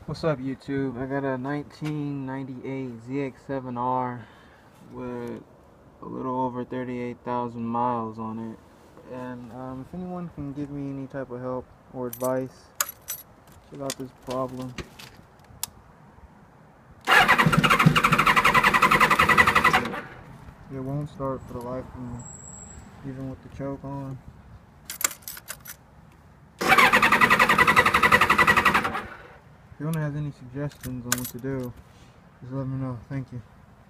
What's up, YouTube? I got a 1998 zx7r with a little over 38,000 miles on it. And if anyone can give me any type of help or advice about this problem. It won't start for the life of me, even with the choke on. If anyone has any suggestions on what to do, just let me know. Thank you.